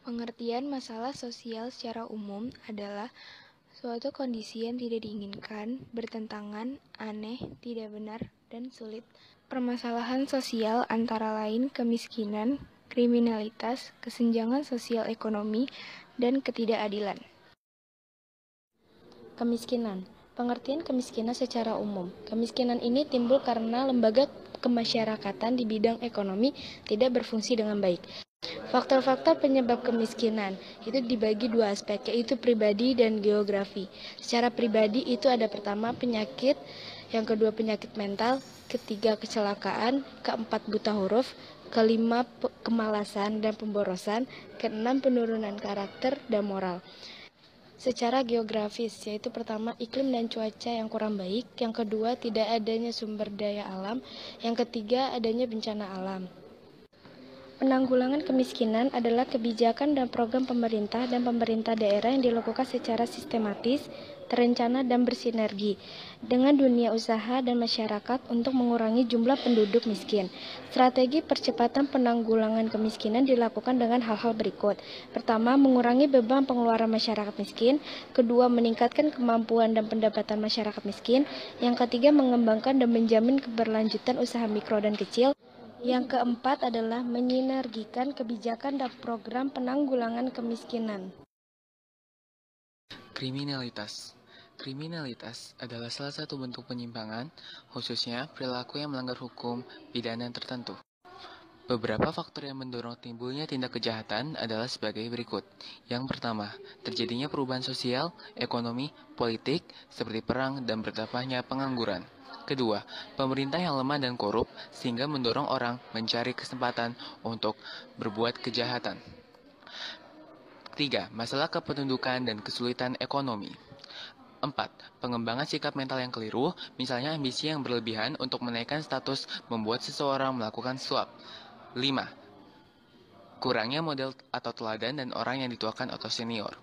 Pengertian masalah sosial secara umum adalah suatu kondisi yang tidak diinginkan, bertentangan, aneh, tidak benar, dan sulit. Permasalahan sosial antara lain kemiskinan, kriminalitas, kesenjangan sosial ekonomi, dan ketidakadilan. Kemiskinan. Pengertian kemiskinan secara umum. Kemiskinan ini timbul karena lembaga kemasyarakatan di bidang ekonomi tidak berfungsi dengan baik. Faktor-faktor penyebab kemiskinan itu dibagi dua aspek, yaitu pribadi dan geografi. Secara pribadi itu ada pertama penyakit, yang kedua penyakit mental, ketiga kecelakaan, keempat buta huruf, kelima kemalasan dan pemborosan, keenam penurunan karakter dan moral. Secara geografis, yaitu pertama iklim dan cuaca yang kurang baik, yang kedua tidak adanya sumber daya alam, yang ketiga adanya bencana alam. Penanggulangan kemiskinan adalah kebijakan dan program pemerintah dan pemerintah daerah yang dilakukan secara sistematis, terencana, dan bersinergi dengan dunia usaha dan masyarakat untuk mengurangi jumlah penduduk miskin. Strategi percepatan penanggulangan kemiskinan dilakukan dengan hal-hal berikut. Pertama, mengurangi beban pengeluaran masyarakat miskin. Kedua, meningkatkan kemampuan dan pendapatan masyarakat miskin. Yang ketiga, mengembangkan dan menjamin keberlanjutan usaha mikro dan kecil. Yang keempat adalah menyinergikan kebijakan dan program penanggulangan kemiskinan. Kriminalitas. Kriminalitas adalah salah satu bentuk penyimpangan, khususnya perilaku yang melanggar hukum pidana tertentu. Beberapa faktor yang mendorong timbulnya tindak kejahatan adalah sebagai berikut. Yang pertama, terjadinya perubahan sosial, ekonomi, politik, seperti perang dan bertambahnya pengangguran. Kedua, pemerintah yang lemah dan korup sehingga mendorong orang mencari kesempatan untuk berbuat kejahatan. Ketiga, masalah kependudukan dan kesulitan ekonomi. 4. Pengembangan sikap mental yang keliru, misalnya ambisi yang berlebihan untuk menaikkan status membuat seseorang melakukan suap. 5. Kurangnya model atau teladan dan orang yang dituakan atau senior.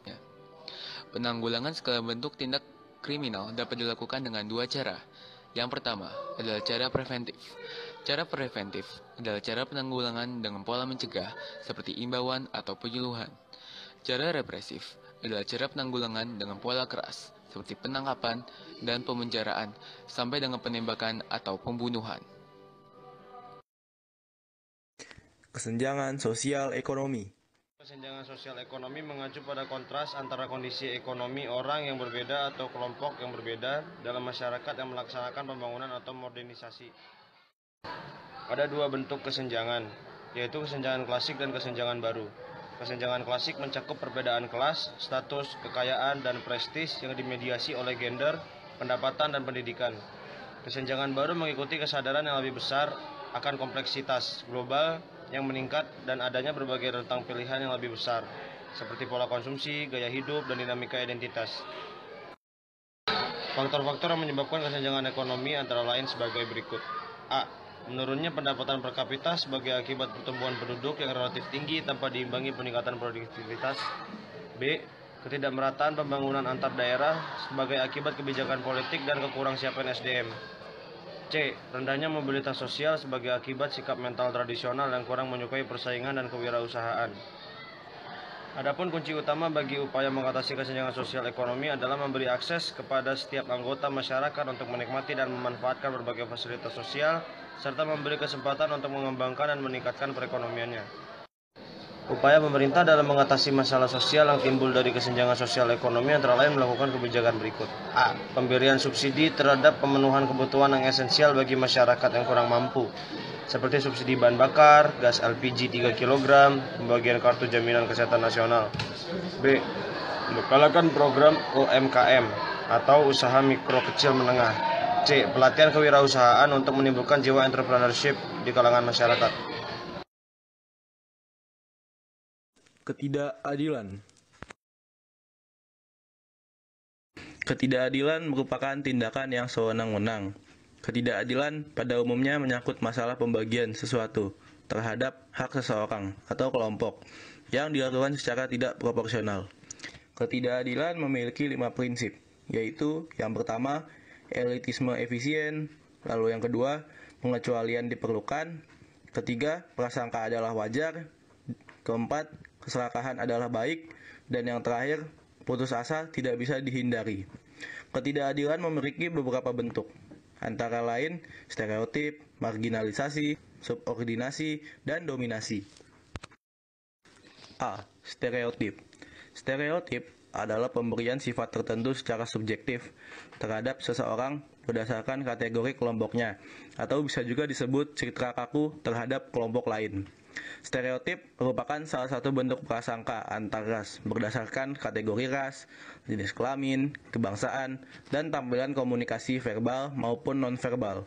Penanggulangan segala bentuk tindak kriminal dapat dilakukan dengan dua cara. Yang pertama adalah cara preventif. Cara preventif adalah cara penanggulangan dengan pola mencegah, seperti imbauan atau penyuluhan. Cara represif adalah cara penanggulangan dengan pola keras, seperti penangkapan dan pemenjaraan, sampai dengan penembakan atau pembunuhan. Kesenjangan sosial ekonomi. Kesenjangan sosial ekonomi mengacu pada kontras antara kondisi ekonomi orang yang berbeda atau kelompok yang berbeda dalam masyarakat yang melaksanakan pembangunan atau modernisasi. Ada dua bentuk kesenjangan, yaitu kesenjangan klasik dan kesenjangan baru. Kesenjangan klasik mencakup perbedaan kelas, status, kekayaan, dan prestis yang dimediasi oleh gender, pendapatan, dan pendidikan. Kesenjangan baru mengikuti kesadaran yang lebih besar akan kompleksitas global yang meningkat dan adanya berbagai rentang pilihan yang lebih besar, seperti pola konsumsi, gaya hidup, dan dinamika identitas. Faktor-faktor yang menyebabkan kesenjangan ekonomi antara lain sebagai berikut. A. Menurunnya pendapatan per kapita sebagai akibat pertumbuhan penduduk yang relatif tinggi tanpa diimbangi peningkatan produktivitas. B. Ketidakmerataan pembangunan antar daerah sebagai akibat kebijakan politik dan kekurangsiapan SDM. C. Rendahnya mobilitas sosial sebagai akibat sikap mental tradisional yang kurang menyukai persaingan dan kewirausahaan. Adapun kunci utama bagi upaya mengatasi kesenjangan sosial ekonomi adalah memberi akses kepada setiap anggota masyarakat untuk menikmati dan memanfaatkan berbagai fasilitas sosial, serta memberi kesempatan untuk mengembangkan dan meningkatkan perekonomiannya. Upaya pemerintah dalam mengatasi masalah sosial yang timbul dari kesenjangan sosial ekonomi antara lain melakukan kebijakan berikut. A. Pemberian subsidi terhadap pemenuhan kebutuhan yang esensial bagi masyarakat yang kurang mampu, seperti subsidi bahan bakar, gas LPG 3 kg, pembagian kartu jaminan kesehatan nasional. B. Menggalakan program UMKM atau usaha mikro kecil menengah. C. Pelatihan kewirausahaan untuk menimbulkan jiwa entrepreneurship di kalangan masyarakat. Ketidakadilan. Ketidakadilan merupakan tindakan yang sewenang-wenang. Ketidakadilan pada umumnya menyangkut masalah pembagian sesuatu terhadap hak seseorang atau kelompok yang dilakukan secara tidak proporsional. Ketidakadilan memiliki 5 prinsip, yaitu yang pertama, elitisme efisien, lalu yang kedua, pengecualian diperlukan, ketiga, prasangka adalah wajar, keempat, keserakahan adalah baik, dan yang terakhir, putus asa tidak bisa dihindari. Ketidakadilan memiliki beberapa bentuk, antara lain stereotip, marginalisasi, subordinasi, dan dominasi. A. Stereotip. Stereotip adalah pemberian sifat tertentu secara subjektif terhadap seseorang berdasarkan kategori kelompoknya, atau bisa juga disebut citra kaku terhadap kelompok lain. Stereotip merupakan salah satu bentuk prasangka antar ras berdasarkan kategori ras, jenis kelamin, kebangsaan, dan tampilan komunikasi verbal maupun nonverbal.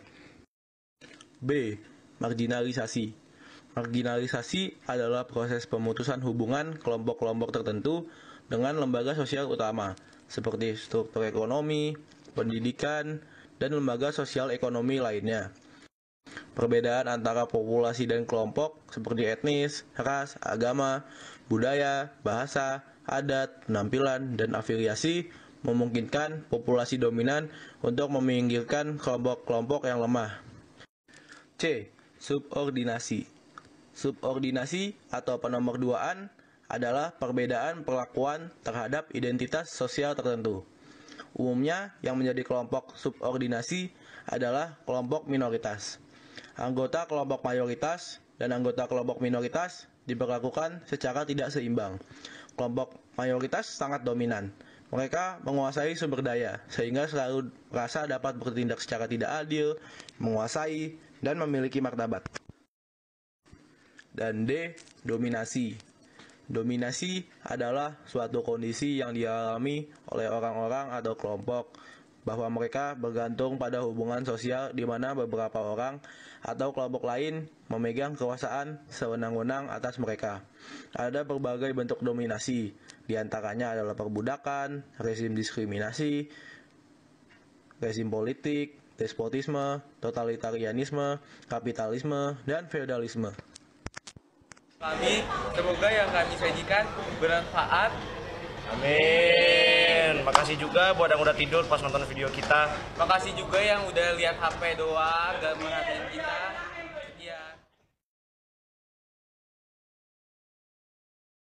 B. Marginalisasi. Marginalisasi adalah proses pemutusan hubungan kelompok-kelompok tertentu dengan lembaga sosial utama, seperti struktur ekonomi, pendidikan, dan lembaga sosial ekonomi lainnya. Perbedaan antara populasi dan kelompok seperti etnis, ras, agama, budaya, bahasa, adat, penampilan, dan afiliasi memungkinkan populasi dominan untuk meminggirkan kelompok-kelompok yang lemah. C. Subordinasi. Subordinasi atau penomorduaan adalah perbedaan perlakuan terhadap identitas sosial tertentu. Umumnya yang menjadi kelompok subordinasi adalah kelompok minoritas. Anggota kelompok mayoritas dan anggota kelompok minoritas diperlakukan secara tidak seimbang. Kelompok mayoritas sangat dominan. Mereka menguasai sumber daya, sehingga selalu merasa dapat bertindak secara tidak adil, menguasai, dan memiliki martabat. Dan D. Dominasi. Dominasi adalah suatu kondisi yang dialami oleh orang-orang atau kelompok bahwa mereka bergantung pada hubungan sosial di mana beberapa orang atau kelompok lain memegang kekuasaan sewenang-wenang atas mereka. Ada berbagai bentuk dominasi, diantaranya adalah perbudakan, rezim diskriminasi, rezim politik, despotisme, totalitarianisme, kapitalisme, dan feodalisme. Semoga yang kami sajikan bermanfaat. Amin. Makasih juga buat yang udah tidur pas nonton video kita. Makasih juga yang udah lihat HP doang, gak merhatiin kita.